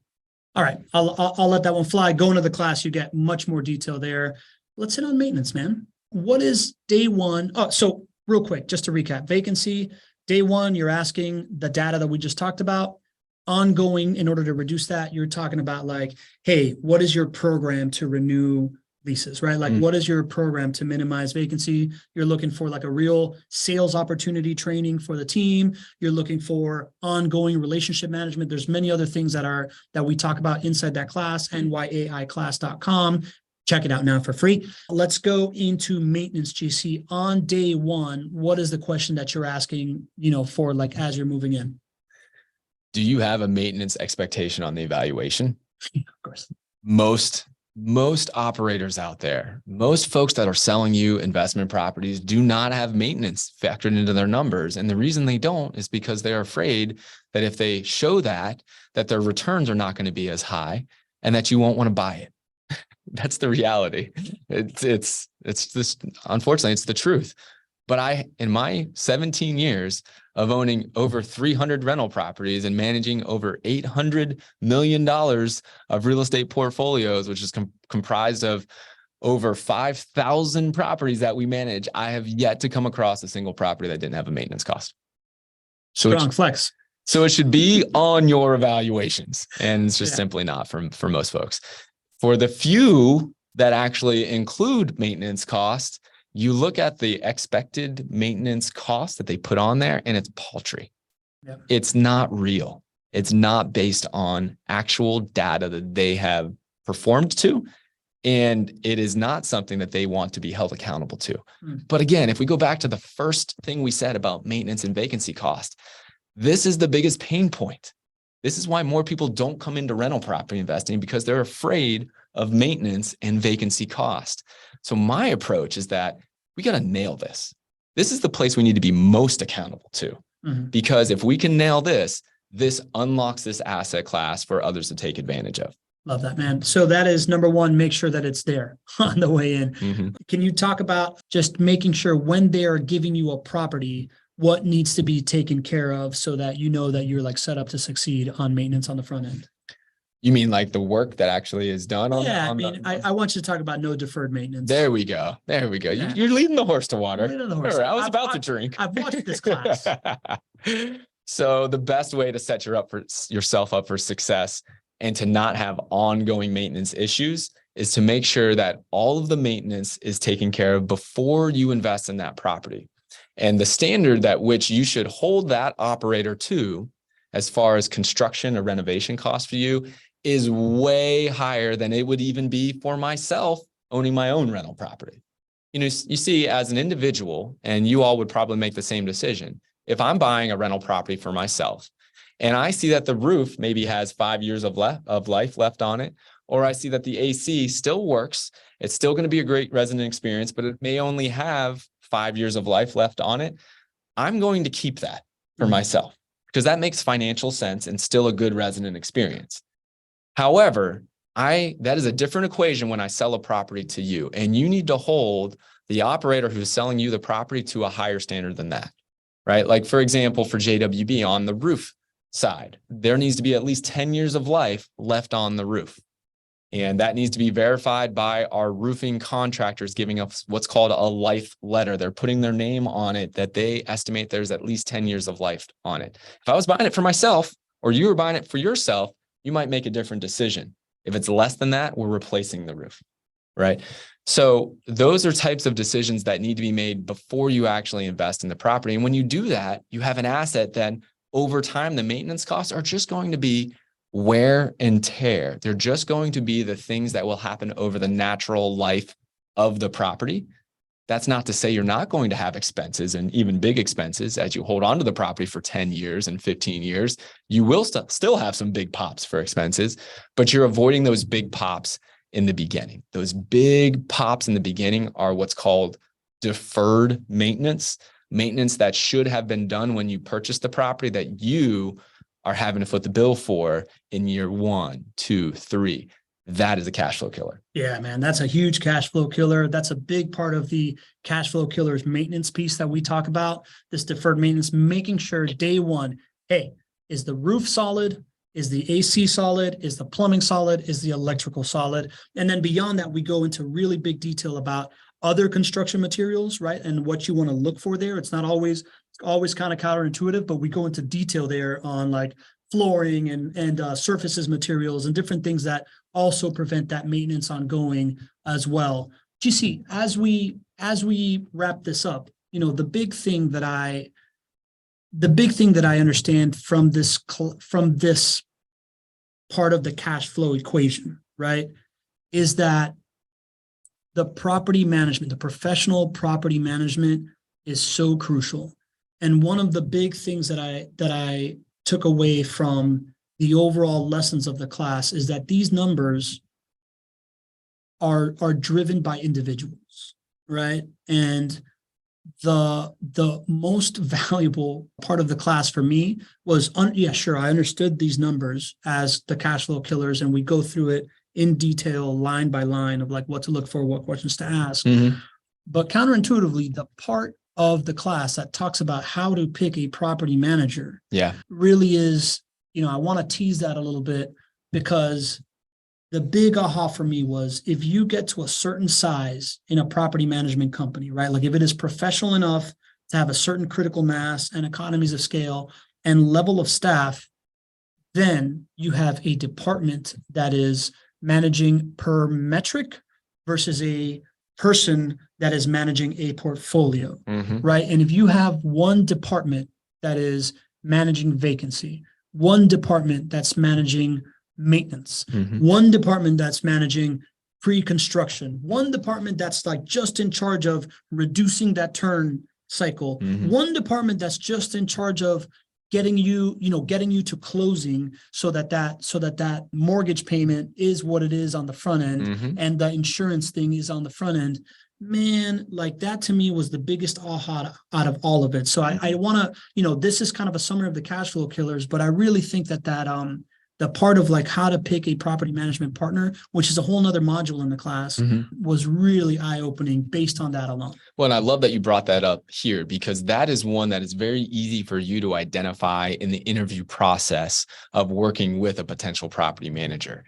all right, I'll let that one fly. Go into the class, you get much more detail there. Let's hit on maintenance, man. What is day one? Oh, so real quick, just to recap, vacancy, day one, you're asking the data that we just talked about. Ongoing, in order to reduce that, you're talking about like, hey, what is your program to renew leases, right? Like, what is your program to minimize vacancy? You're looking for like a real sales opportunity training for the team. You're looking for ongoing relationship management. There's many other things that we talk about inside that class, nyaiclass.com. Check it out now for free. Let's go into maintenance, GC. On day one, what is the question that you're asking, for like as you're moving in? Do you have a maintenance expectation on the evaluation? Of course. Most operators out there, most folks that are selling you investment properties do not have maintenance factored into their numbers. And the reason they don't is because they're afraid that if they show that their returns are not going to be as high and that you won't want to buy it. That's the reality. It's just, unfortunately, it's the truth. But in my 17 years of owning over 300 rental properties and managing over $800 million of real estate portfolios, which is comprised of over 5,000 properties that we manage, I have yet to come across a single property that didn't have a maintenance cost. Strong flex. So it should be on your evaluations, and it's just simply not for most folks. For the few that actually include maintenance costs, you look at the expected maintenance cost that they put on there, and it's paltry. Yep. It's not real. It's not based on actual data that they have performed to, and it is not something that they want to be held accountable to. But again, if we go back to the first thing we said about maintenance and vacancy cost, this is the biggest pain point. This is why more people don't come into rental property investing, because they're afraid of maintenance and vacancy cost. So my approach is that we got to nail this. This is the place we need to be most accountable to, because if we can nail this, this unlocks this asset class for others to take advantage of. Love that, man. So that is number one, make sure that it's there on the way in. Can you talk about just making sure when they are giving you a property, what needs to be taken care of so that you know that you're like set up to succeed on maintenance on the front end? You mean like the work that actually is done? I want you to talk about no deferred maintenance. There we go. Yeah. You're leading the horse to water. I was about to drink. I've watched this class. So the best way to set yourself up for success and to not have ongoing maintenance issues is to make sure that all of the maintenance is taken care of before you invest in that property. And the standard that which you should hold that operator to, as far as construction or renovation costs for you, is way higher than it would even be for myself owning my own rental property. you see as an individual, and you all would probably make the same decision. If I'm buying a rental property for myself and I see that the roof maybe has 5 years of life left on it, or I see that the AC still works, it's still going to be a great resident experience, but it may only have 5 years of life left on it, I'm going to keep that for myself because that makes financial sense and still a good resident experience. However, that is a different equation when I sell a property to you, and you need to hold the operator who's selling you the property to a higher standard than that, right? Like for example, for JWB on the roof side, there needs to be at least 10 years of life left on the roof. And that needs to be verified by our roofing contractors giving us what's called a life letter. They're putting their name on it that they estimate there's at least 10 years of life on it. If I was buying it for myself or you were buying it for yourself, you might make a different decision. If it's less than that, we're replacing the roof, right? So those are types of decisions that need to be made before you actually invest in the property. And when you do that, you have an asset that over time, the maintenance costs are just going to be wear and tear. They're just going to be the things that will happen over the natural life of the property. That's not to say you're not going to have expenses and even big expenses as you hold on to the property for 10 years and 15 years. You will still have some big pops for expenses, but you're avoiding those big pops in the beginning. Those big pops in the beginning are what's called deferred maintenance that should have been done when you purchased the property that you are having to foot the bill for in year 1, 2, 3. That is a cash flow killer. Yeah, man, that's a huge cash flow killer. That's a big part of the cash flow killer's maintenance piece that we talk about, this deferred maintenance, making sure day one, hey, is the roof solid? Is the AC solid? Is the plumbing solid? Is the electrical solid? And then beyond that, we go into really big detail about other construction materials, right? And what you want to look for there. It's not always kind of counterintuitive, but we go into detail there on like flooring and surfaces materials and different things that also prevent that maintenance ongoing as well. GC, as we wrap this up, the big thing that I understand from this part of the cash flow equation, right, is that the property management, the professional property management is so crucial. And one of the big things that I took away from the overall lessons of the class is that these numbers are driven by individuals, right? And the most valuable part of the class for me was, yeah, sure, I understood these numbers as the cash flow killers, and we go through it in detail, line by line, of like what to look for, what questions to ask. Mm-hmm. But counterintuitively, the part of the class that talks about how to pick a property manager, really is, I want to tease that a little bit, because the big aha for me was, if you get to a certain size in a property management company, right? Like if it is professional enough to have a certain critical mass and economies of scale and level of staff, then you have a department that is managing per metric versus a person that is managing a portfolio, right? And if you have one department that is managing vacancy, one department that's managing maintenance, one department that's managing pre-construction, one department that's like just in charge of reducing that turn cycle, one department that's just in charge of getting you to closing so that mortgage payment is what it is on the front end, and the insurance thing is on the front end. Man, like that to me was the biggest aha out of all of it. So I want to, this is kind of a summary of the cash flow killers, but I really think that the part of like how to pick a property management partner, which is a whole nother module in the class, was really eye-opening based on that alone. Well, and I love that you brought that up here, because that is one that is very easy for you to identify in the interview process of working with a potential property manager,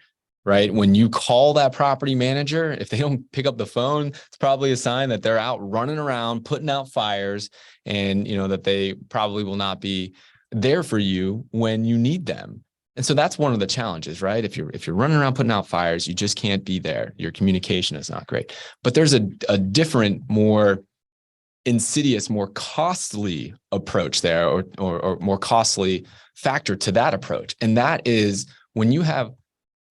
right? When you call that property manager, if they don't pick up the phone, it's probably a sign that they're out running around, putting out fires, and that they probably will not be there for you when you need them. And so that's one of the challenges, right? If you're running around putting out fires, you just can't be there. Your communication is not great. But there's a different, more insidious, more costly approach there, or more costly factor to that approach. And that is when you have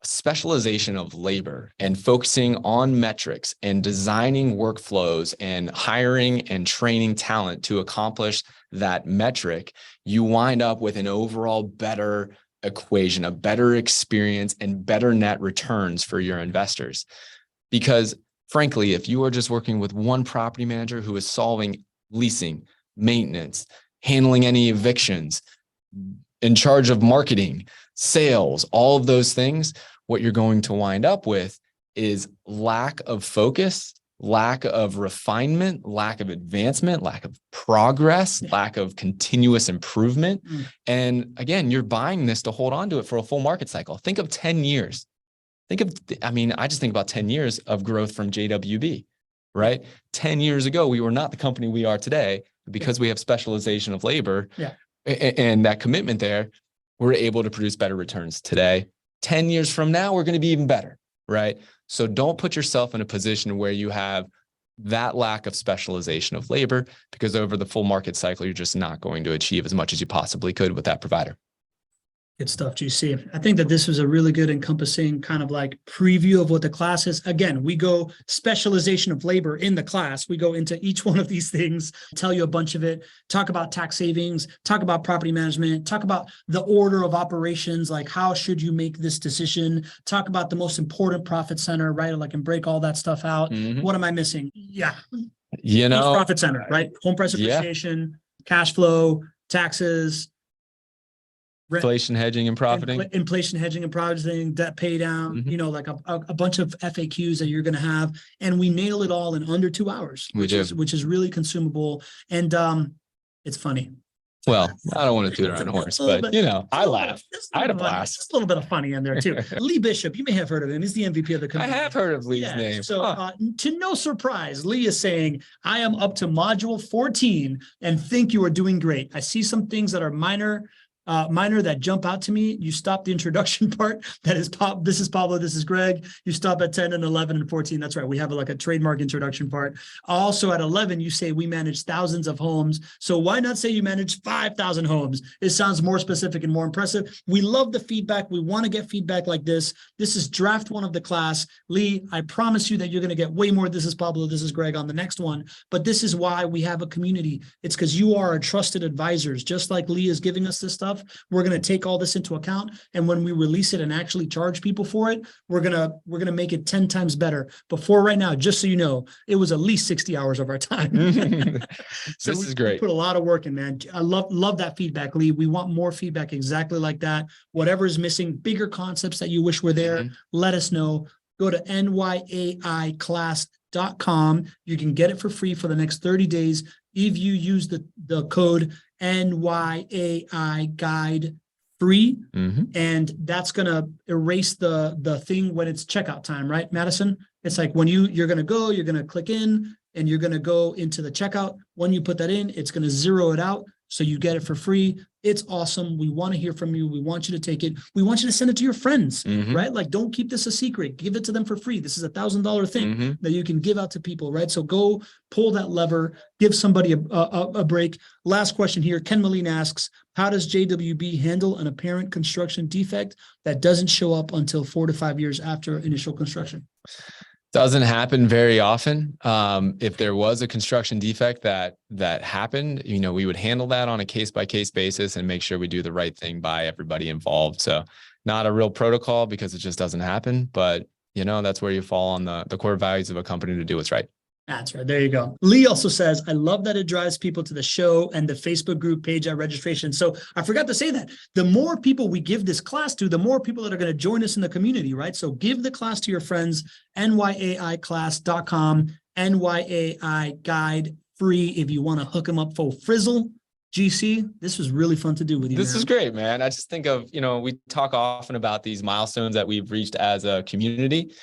specialization of labor and focusing on metrics and designing workflows and hiring and training talent to accomplish that metric, you wind up with an overall better equation, a better experience, and better net returns for your investors. Because frankly, if you are just working with one property manager who is solving leasing, maintenance, handling any evictions, in charge of marketing, sales, all of those things, what you're going to wind up with is lack of focus, lack of refinement, lack of advancement, lack of progress, lack of continuous improvement. And again, you're buying this to hold on to it for a full market cycle. Think of 10 years. I just think about 10 years of growth from JWB, right? 10 years ago, we were not the company we are today because we have specialization of labor and that commitment there. We're able to produce better returns today. 10 years from now, we're going to be even better, right? So don't put yourself in a position where you have that lack of specialization of labor, because over the full market cycle, you're just not going to achieve as much as you possibly could with that provider. Good stuff, GC. I think that this was a really good encompassing kind of like preview of what the class is. Again, we go specialization of labor in the class. We go into each one of these things, tell you a bunch of it, talk about tax savings, talk about property management, talk about the order of operations, like how should you make this decision, talk about the most important profit center, right? Like, and break all that stuff out. What am I missing? Yeah. Most profit center, right? Home price appreciation, cash flow, taxes, inflation hedging and profiting, debt pay down, like a bunch of FAQs that you're going to have. And we nail it all in under 2 hours, which is really consumable. And it's funny. Well, I don't want to toot around a horse, but I laugh. I had a blast. Just a little bit of funny in there too. Lee Bishop, you may have heard of him. He's the MVP of the company. I have heard of Lee's name. So to no surprise, Lee is saying, I am up to module 14 and think you are doing great. I see some things that are minor that jump out to me. You stop the introduction part. That is this is Pablo, this is Greg. You stop at 10 and 11 and 14. That's right. We have like a trademark introduction part. Also at 11, you say we manage thousands of homes. So why not say you manage 5,000 homes? It sounds more specific and more impressive. We love the feedback. We want to get feedback like this. This is draft one of the class. Lee, I promise you that you're going to get way more. This is Pablo, this is Greg on the next one. But this is why we have a community. It's because you are our trusted advisors. Just like Lee is giving us this stuff, we're going to take all this into account, and when we release it and actually charge people for it, we're going to make it 10 times better. Before right now, just so you know, it was at least 60 hours of our time. So this is great. Put a lot of work in, man. I love that feedback, Lee. We want more feedback exactly like that. Whatever is missing, bigger concepts that you wish were there, let us know. Go to nyaiclass.com. You can get it for free for the next 30 days if you use the code NYAI guide free. And that's going to erase the thing when it's checkout time, right, Madison? It's like when you're going to click in and you're going to go into the checkout. When you put that in, it's going to zero it out. So you get it for free. It's awesome. We want to hear from you. We want you to take it. We want you to send it to your friends, right? Like, don't keep this a secret. Give it to them for free. This is $1,000 thing that you can give out to people, right? So go pull that lever, give somebody a break. Last question here. Ken Moline asks, how does JWB handle an apparent construction defect that doesn't show up until 4 to 5 years after initial construction? Doesn't happen very often. If there was a construction defect that happened, we would handle that on a case-by-case basis and make sure we do the right thing by everybody involved. So not a real protocol because it just doesn't happen, but that's where you fall on the core values of a company to do what's right. That's right. There you go. Lee also says, I love that it drives people to the show and the Facebook group page at registration. So I forgot to say that the more people we give this class to, the more people that are going to join us in the community, right? So give the class to your friends, nyaiclass.com, NYAI guide free if you want to hook them up for frizzle. GC, this was really fun to do with you. This is great, man. I just think of, we talk often about these milestones that we've reached as a community.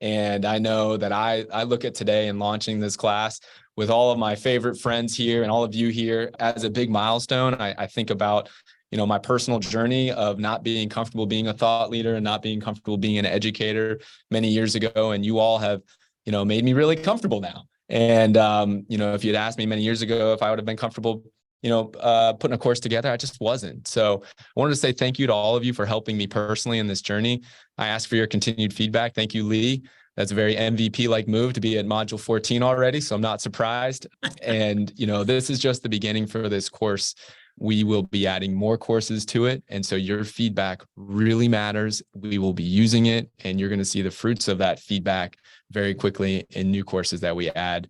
And I know that I look at today and launching this class with all of my favorite friends here and all of you here as a big milestone. I think about, my personal journey of not being comfortable being a thought leader and not being comfortable being an educator many years ago. And you all have, made me really comfortable now. And, if you'd asked me many years ago if I would have been comfortable putting a course together. I just wasn't. So I wanted to say thank you to all of you for helping me personally in this journey. I ask for your continued feedback. Thank you, Lee. That's a very MVP-like move to be at module 14 already, so I'm not surprised. And, this is just the beginning for this course. We will be adding more courses to it. And so your feedback really matters. We will be using it, and you're going to see the fruits of that feedback very quickly in new courses that we add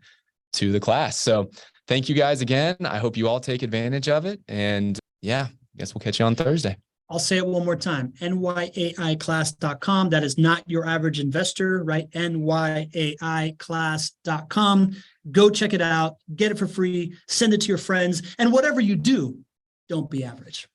to the class. So thank you guys again. I hope you all take advantage of it. And yeah, I guess we'll catch you on Thursday. I'll say it one more time, nyaiclass.com. That is not your average investor, right? nyaiclass.com. Go check it out, get it for free, send it to your friends. And whatever you do, don't be average.